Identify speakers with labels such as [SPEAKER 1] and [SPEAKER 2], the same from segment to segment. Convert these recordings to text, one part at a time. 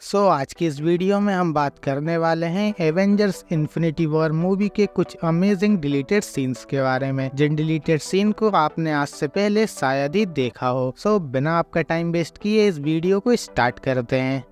[SPEAKER 1] आज की इस वीडियो में हम बात करने वाले हैं एवेंजर्स इन्फिनिटी वॉर मूवी के कुछ अमेजिंग डिलीटेड सीन्स के बारे में, जिन डिलीटेड सीन को आपने आज से पहले शायद ही देखा हो। बिना आपका टाइम वेस्ट किए इस वीडियो को स्टार्ट करते हैं।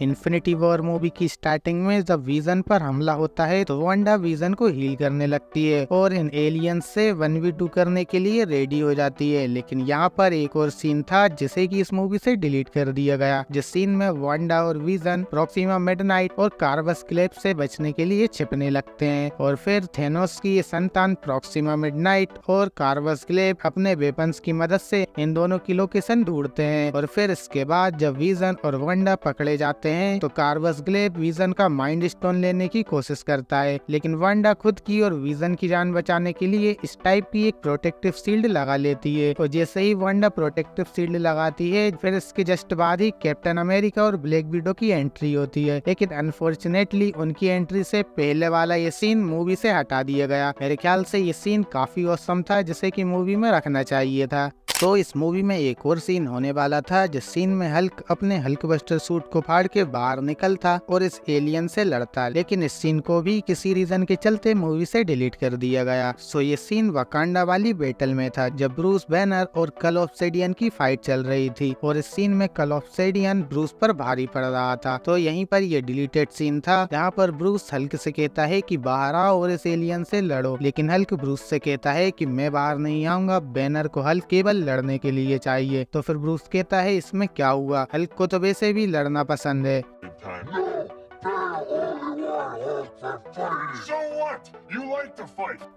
[SPEAKER 1] इन्फिनिटी वॉर मूवी की स्टार्टिंग में जब विजन पर हमला होता है तो वांडा विजन को हील करने लगती है और इन एलियंस से 1v2 करने के लिए रेडी हो जाती है। लेकिन यहाँ पर एक और सीन था जिसे कि इस मूवी से डिलीट कर दिया गया, जिस सीन में वांडा और विजन प्रॉक्सिमा मिडनाइट और कार्वस क्लेप से बचने के लिए छिपने लगते हैं और फिर थेनोस की ये संतान प्रॉक्सिमा मिडनाइट और कार्वस क्लेप अपने वेपन्स की मदद से इन दोनों की लोकेशन ढूंढते हैं। और फिर इसके बाद जब विजन और वांडा पकड़े जाते हैं तो कार्वस ग्लेब विजन का माइंड स्टोन लेने की कोशिश करता है, लेकिन वांडा खुद की और विजन की जान बचाने के लिए इस टाइप की एक प्रोटेक्टिव शील्ड लगा लेती है। और जैसे ही वांडा प्रोटेक्टिव शील्ड लगाती है फिर इसके जस्ट बाद ही कैप्टन अमेरिका और ब्लैक विडो की एंट्री होती है। लेकिन अनफॉर्चुनेटली उनकी एंट्री से पहले वाला ये सीन मूवी से हटा दिया गया। मेरे ख्याल से ये सीन काफी औसम था जिसे कि मूवी में रखना चाहिए था। इस मूवी में एक और सीन होने वाला था जिस सीन में हल्क अपने हल्क बस्टर सूट को फाड़ के बाहर निकलता और इस एलियन से लड़ता, लेकिन इस सीन को भी किसी रीजन के चलते मूवी से डिलीट कर दिया गया। ये सीन वकांडा वाली बैटल में था जब ब्रूस बैनर और कल ऑब्सिडियन की फाइट चल रही थी और इस सीन में कल ऑब्सिडियन ब्रूस पर भारी पड़ रहा था। तो यहीं पर ये डिलीटेड सीन था जहाँ पर ब्रूस हल्क से कहता है कि बाहर आओ और इस एलियन से लड़ो, लेकिन हल्क ब्रूस से कहता है कि मैं बाहर नहीं आऊंगा, बैनर को हल्क केवल लड़ने के लिए चाहिए। तो फिर ब्रूस कहता है इसमें क्या हुआ, हल्क को तो वैसे भी लड़ना पसंद है।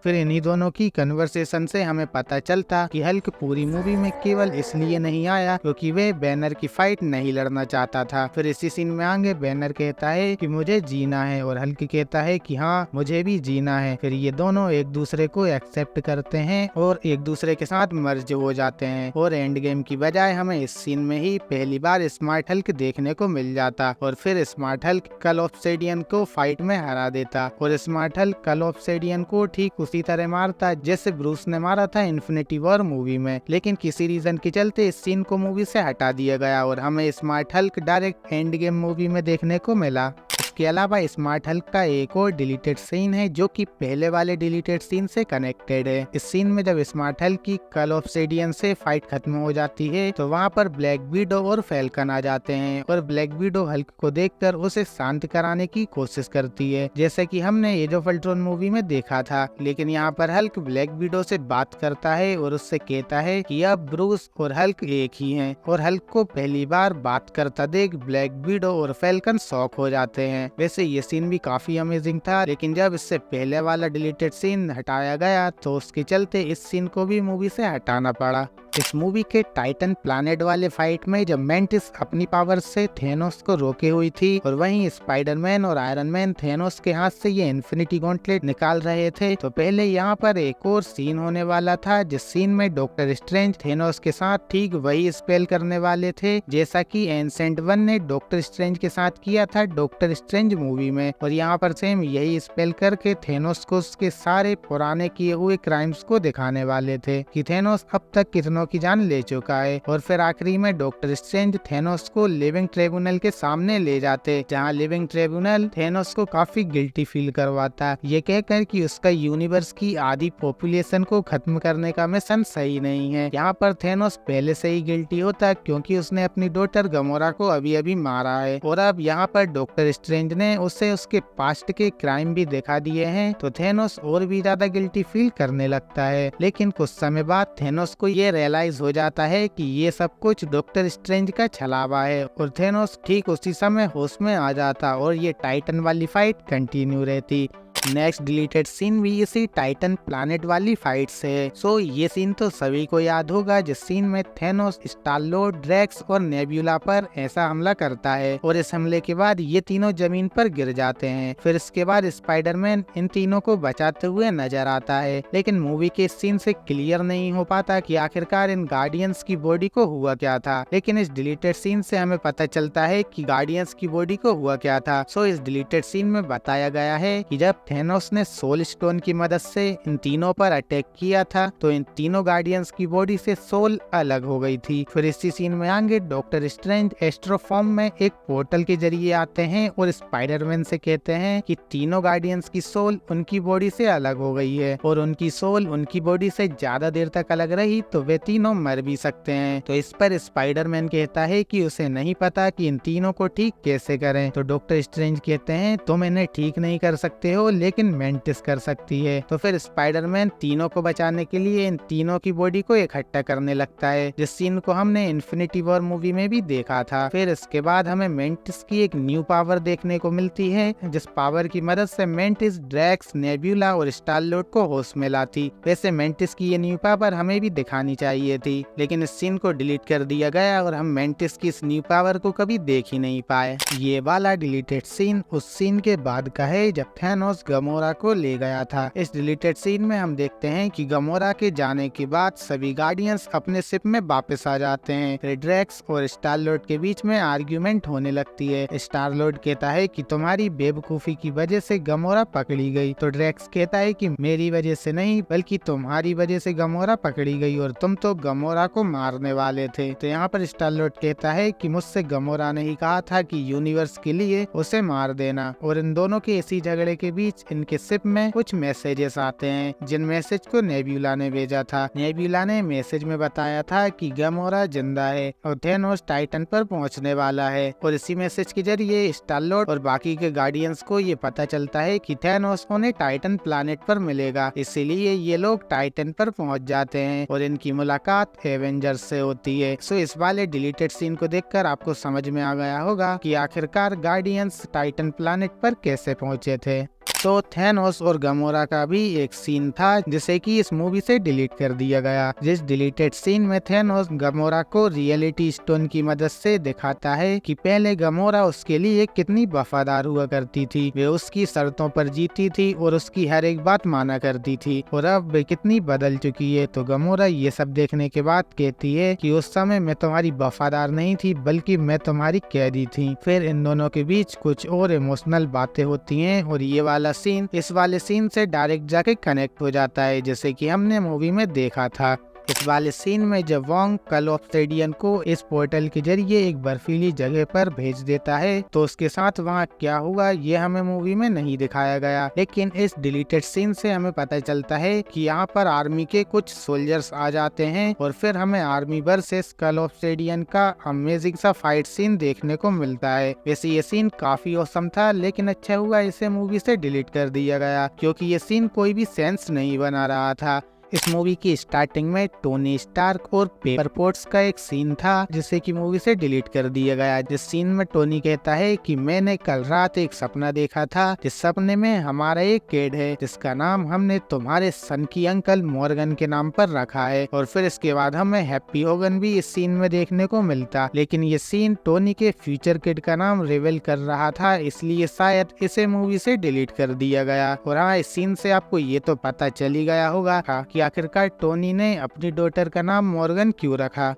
[SPEAKER 1] फिर इन्हीं दोनों की कन्वर्सेशन से हमें पता चलता कि हल्क पूरी मूवी में केवल इसलिए नहीं आया क्योंकि वे बैनर की फाइट नहीं लड़ना चाहता था। फिर इसी सीन में आगे बैनर कहता है कि मुझे जीना है और हल्क कहता है कि हाँ मुझे भी जीना है। फिर ये दोनों एक दूसरे को एक्सेप्ट करते हैं और एक दूसरे के साथ मर्ज हो जाते हैं और एंड गेम की बजाय हमें इस सीन में ही पहली बार स्मार्ट हल्क देखने को मिल जाता और फिर स्मार्ट हल्क कल ऑब्सिडियन को फाइट में हरा देता और स्मार्ट हल्क कल ऑब्सिडियन को ठीक उसी तरह मारता जैसे ब्रूस ने मारा था इन्फिनिटी वॉर मूवी में। लेकिन किसी रीजन के चलते इस सीन को मूवी से हटा दिया गया और हमें smart Hulk direct end game movie में देखने को मिला। इसके अलावा स्मार्ट हल्क का एक और डिलीटेड सीन है जो कि पहले वाले डिलीटेड सीन से कनेक्टेड है। इस सीन में जब स्मार्ट हल्क की कल ऑब्सिडियन से फाइट खत्म हो जाती है तो वहाँ पर ब्लैक विडो और फैल्कन आ जाते हैं और ब्लैक विडो हल्क को देखकर उसे शांत कराने की कोशिश करती है जैसे कि हमने एज ऑफ अल्ट्रॉन मूवी में देखा था। लेकिन यहाँ पर हल्क ब्लैक विडो से बात करता है और उससे कहता है कि अब ब्रूस और हल्क एक ही हैं और हल्क को पहली बार बात करता देख ब्लैक विडो और फैल्कन शॉक हो जाते हैं। वैसे ये सीन भी काफी अमेजिंग था, लेकिन जब इससे पहले वाला डिलीटेड सीन हटाया गया तो उसके चलते इस सीन को भी मूवी से हटाना पड़ा। इस मूवी के टाइटन प्लैनेट वाले फाइट में जब मेंटिस अपनी पावर से थेनोस को रोके हुई थी और वहीं स्पाइडरमैन और आयरन मैन थेनोस के हाथ से ये इन्फिनिटी गॉन्टलेट निकाल रहे थे, तो पहले यहाँ पर एक और सीन होने वाला था जिस सीन में डॉक्टर स्ट्रेंज थेनोस के साथ ठीक वही स्पेल करने वाले थे जैसा कि एंसेंट वन ने डॉक्टर स्ट्रेंज के साथ किया था डॉक्टर स्ट्रेंज मूवी में। और यहाँ पर सेम यही स्पेल करके थेनोस को उसके सारे पुराने किए हुए क्राइम्स को दिखाने वाले थे कि थेनोस अब तक कितनों की जान ले चुका है। और फिर आखिरी में डॉक्टर स्ट्रेंज थेनोस को लिविंग ट्रिब्यूनल के सामने ले जाते जहां लिविंग ट्रिब्यूनल थेनोस को काफी गिल्टी फील करवाता, ये कहकर कि उसका यूनिवर्स की आधी पॉपुलेशन को खत्म करने का मिशन सही नहीं है। यहाँ पर थेनोस पहले से ही गिल्टी होता क्योंकि उसने अपनी डॉटर गमोरा को अभी अभी मारा है और अब यहाँ पर डॉक्टर स्ट्रेंज ने उसे उसके पास्ट के क्राइम भी दिखा दिए हैं तो थेनोस और भी ज्यादा गिल्टी फील करने लगता है। लेकिन कुछ समय बाद थेनोस को ये रियलाइज हो जाता है कि ये सब कुछ डॉक्टर स्ट्रेंज का छलावा है और थेनोस ठीक उसी समय होश में आ जाता और ये टाइटन वाली फाइट कंटिन्यू रहती। नेक्स्ट डिलीटेड सीन भी इसी टाइटन प्लैनेट वाली फाइट से है। ये सीन तो सभी को याद होगा जिस सीन में थेनोस स्टार-लॉर्ड, ड्रैक्स और नेब्यूला पर ऐसा हमला करता है और इस हमले के बाद ये तीनों जमीन पर गिर जाते हैं। फिर इसके बाद स्पाइडरमैन इन तीनों को बचाते हुए नजर आता है, लेकिन मूवी के इस सीन से क्लियर नहीं हो पाता कि आखिरकार इन गार्डियंस की बॉडी को हुआ क्या था। लेकिन इस डिलीटेड सीन से हमें पता चलता है कि गार्डियंस की बॉडी को हुआ क्या था। इस डिलीटेड सीन में बताया गया है कि जब थेनोस ने सोल स्टोन की मदद से इन तीनों पर अटैक किया था तो इन तीनों गार्डियंस की बॉडी से सोल अलग हो गई थी। फिर इसी सीन में आगे डॉक्टर स्ट्रेंज एस्ट्रो फॉर्म में एक पोर्टल के जरिए आते हैं और स्पाइडरमैन से कहते हैं कि तीनों गार्डियंस की सोल उनकी बॉडी से अलग हो गई है और उनकी सोल उनकी बॉडी से ज्यादा देर तक अलग रही तो वे तीनों मर भी सकते हैं। तो इस पर स्पाइडरमैन कहता है कि उसे नहीं पता कि इन तीनों को ठीक कैसे करें। तो डॉक्टर स्ट्रेंज कहते हैं तुम इन्हें ठीक नहीं कर सकते हो लेकिन मेंटिस कर सकती है। तो फिर स्पाइडरमैन तीनों को बचाने के लिए इन तीनों की बॉडी को इकट्ठा करने लगता है, जिस सीन को हमने इन्फिनिटी वॉर मूवी में भी देखा था। फिर इसके बाद हमें मेंटिस की एक न्यू पावर देखने को मिलती है, जिस पावर की मदद से मेंटिस ड्रैक्स, नेब्यूला और स्टार लॉर्ड को होश में लाती। वैसे मेंटिस की ये न्यू पावर हमें भी दिखानी चाहिए थी, लेकिन इस सीन को डिलीट कर दिया गया और हम मेंटिस की इस न्यू पावर को कभी देख ही नहीं पाए। ये वाला डिलीटेड सीन उस सीन के बाद का है जब थैनोस गमोरा को ले गया था। इस डिलीटेड सीन में हम देखते हैं कि गमोरा के जाने के बाद सभी गार्डियंस अपने शिप में वापस आ जाते हैं। फिर ड्रैक्स और स्टार लॉर्ड के बीच में आर्ग्यूमेंट होने लगती है। स्टार लॉर्ड कहता है कि तुम्हारी बेवकूफी की वजह से गमोरा पकड़ी गई, तो ड्रैक्स कहता है कि मेरी वजह से नहीं बल्कि तुम्हारी वजह से गमोरा पकड़ी गई और तुम तो गमोरा को मारने वाले थे। तो यहाँ पर स्टार लॉर्ड कहता है कि मुझसे गमोरा ने ही कहा था कि यूनिवर्स के लिए उसे मार देना। और इन दोनों के इसी झगड़े के बीच इनके शिप में कुछ मैसेजेस आते हैं, जिन मैसेज को नेब्यूला ने भेजा था। नेब्यूला ने मैसेज में बताया था कि गमोरा जिंदा है और थेनोस टाइटन पर पहुंचने वाला है। और इसी मैसेज के जरिए स्टार लॉर्ड और बाकी के गार्डियंस को ये पता चलता है कि थेनोस उन्हें टाइटन प्लैनेट पर मिलेगा, इसीलिए ये लोग टाइटन पर पहुंच जाते हैं और इनकी मुलाकात एवेंजर्स से होती है। सो इस वाले डिलीटेड सीन को देखकर आपको समझ में आ गया होगा कि आखिरकार गार्डियंस टाइटन प्लैनेट पर कैसे पहुंचे थे। तो थैनोस और गमोरा का भी एक सीन था जिसे कि इस मूवी से डिलीट कर दिया गया, जिस डिलीटेड सीन में थैनोस गमोरा को रियलिटी स्टोन की मदद से दिखाता है कि पहले गमोरा उसके लिए कितनी वफादार हुआ करती थी, वे उसकी शर्तों पर जीती थी और उसकी हर एक बात माना करती थी और अब वे कितनी बदल चुकी है। तो गमोरा ये सब देखने के बाद कहती है कि उस समय मैं तुम्हारी वफादार नहीं थी बल्कि मैं तुम्हारी कैदी थी। फिर इन दोनों के बीच कुछ और इमोशनल बातें होती हैं और ये वाला सीन इस वाले सीन से डायरेक्ट जाके कनेक्ट हो जाता है, जैसे कि हमने मूवी में देखा था। इस वाले सीन में जब वोंग कल ऑब्सिडियन को इस पोर्टल के जरिए एक बर्फीली जगह पर भेज देता है तो उसके साथ वहाँ क्या हुआ ये हमें मूवी में नहीं दिखाया गया, लेकिन इस डिलीटेड सीन से हमें पता चलता है कि यहाँ पर आर्मी के कुछ सोल्जर्स आ जाते हैं और फिर हमें आर्मी वर्सेस कल ऑब्सिडियन का अमेजिंग सा फाइट सीन देखने को मिलता है। वैसे ये सीन काफी औसम था, लेकिन अच्छा हुआ इसे मूवी से डिलीट कर दिया गया क्योंकि ये सीन कोई भी सेंस नहीं बना रहा था। इस मूवी की स्टार्टिंग में टोनी स्टार्क और पेपर पोट्स का एक सीन था जिसे कि मूवी से डिलीट कर दिया गया, जिस सीन में टोनी कहता है कि मैंने कल रात एक सपना देखा था, जिस सपने में हमारा एक किड है जिसका नाम हमने तुम्हारे सन की अंकल मॉर्गन के नाम पर रखा है। और फिर इसके बाद हमें हैप्पी होगन भी इस सीन में देखने को मिलता, लेकिन ये सीन टोनी के फ्यूचर किड का नाम रिवील कर रहा था, इसलिए शायद इसे मूवी से डिलीट कर दिया गया। और हाँ, इस सीन से आपको ये तो पता चल ही गया होगा कि आखिरकार टोनी ने अपनी डॉटर का नाम मॉर्गन क्यों रखा।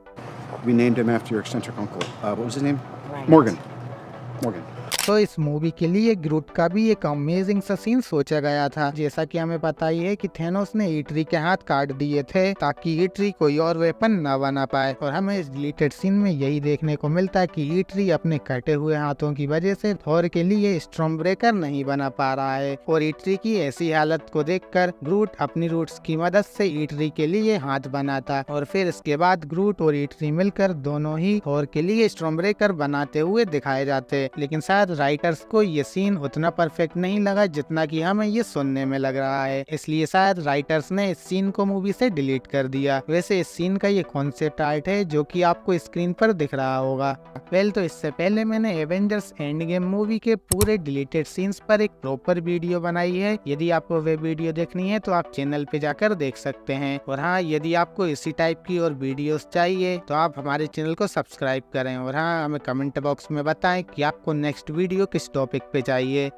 [SPEAKER 2] We named him after your eccentric uncle. What was his name? Morgan. Morgan.
[SPEAKER 1] तो इस मूवी के लिए ग्रूट का भी एक अमेजिंग सा सीन सोचा गया था। जैसा कि हमें पता ही है कि थेनोस ने ईट्री के हाथ काट दिए थे ताकि ईट्री कोई और वेपन न बना पाए, और हमें इस डिलीटेड सीन में यही देखने को मिलता है कि ईट्री अपने कटे हुए हाथों की वजह से थॉर के लिए स्टॉर्म ब्रेकर नहीं बना पा रहा है। और ईट्री की ऐसी हालत को देखकर ग्रूट अपनी रूट्स की मदद से ईट्री के लिए हाथ बनाता और फिर इसके बाद ग्रूट और ईट्री मिलकर दोनों ही थॉर के लिए स्टॉर्म ब्रेकर बनाते हुए दिखाए जाते। लेकिन शायद राइटर्स को ये सीन उतना परफेक्ट नहीं लगा जितना कि हमें ये सुनने में लग रहा है, इसलिए शायद राइटर्स ने इस सीन को मूवी से डिलीट कर दिया। वैसे इस सीन का ये कॉन्सेप्ट आर्ट है जो कि आपको स्क्रीन पर दिख रहा होगा। तो इससे पहले मैंने एवेंजर्स एंड गेम मूवी के पूरे डिलीटेड सीन्स पर एक प्रॉपर वीडियो बनाई है, यदि आपको वे वीडियो देखनी है तो आप चैनल पे जाकर देख सकते हैं। और हाँ, यदि आपको इसी टाइप की और वीडियोस चाहिए तो आप हमारे चैनल को सब्सक्राइब करें और हाँ, हमें कमेंट बॉक्स में बताएं कि आपको नेक्स्ट वीडियो किस टॉपिक पे चाहिए।